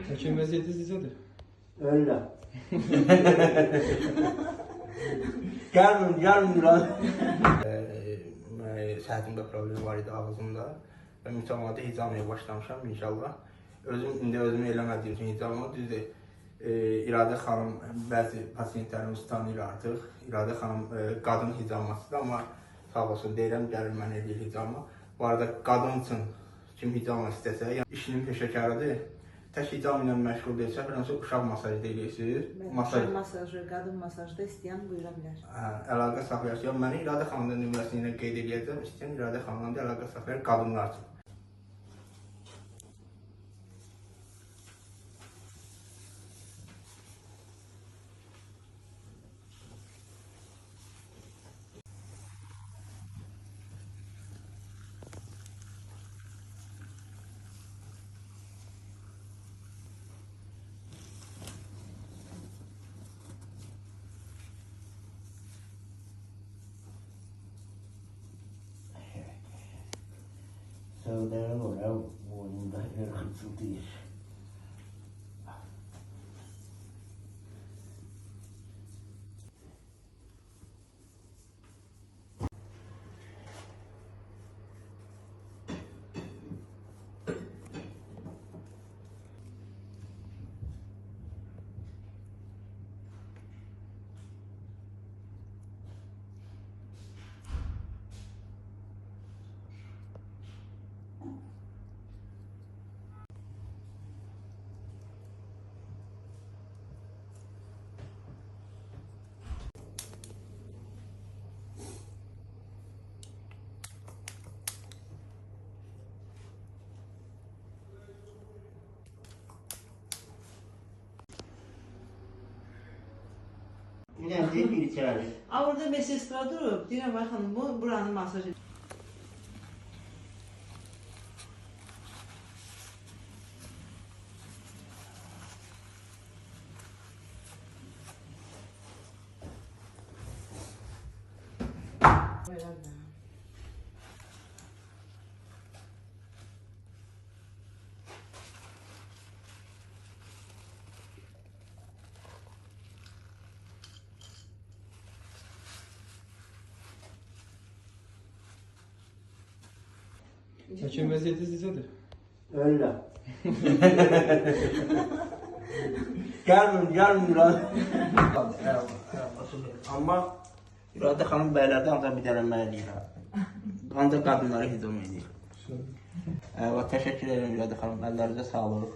Çəkim vəziyyəti necədir? Öyle. Gelmiyor lan. Səhətimdə problem var idi ağzımda və mütəmadi hicamaya başlamışam inşallah. İndi özüm eləmədiyim üçün hicamı düzdür. İradə xanım bəzi pasiyentlərimiz tanıyır artıq. İradə xanım qadın hicamasıdır, amma sağ olsun deyirəm gəlir mən eləyir hicamı. Bu arada qadın üçün kim hicama istəsə, yəni işinin peşəkarıdır. Tək hicam ilə məşğul deyilsə, filansə uşaq masajı deyirsiniz. Uşaq masajı, qadın masajda istəyən buyura bilər. Əlaqə saxlayarsa, mən İradə xanımın nümunəsini qeyd edəcəm. İstəyən İradə xanımla da əlaqə saxlayar qadınlar üçün. Sövdənin oraya boynunda hırxıcıldayır. Yine de bir içeri. Orada mesestra durub, deyirəm, ay xanım, bu buranı masaj edir. Çəkim vəziyyəti necədir? Öyle. Gelmiyor lan. Amma İradə xanım bəylərdə ancaq bir dənə mən eləyir. Ancaq qadınları hicam eləyir. Təşəkkür edirəm İradə xanım, əllərinizə sağlıq.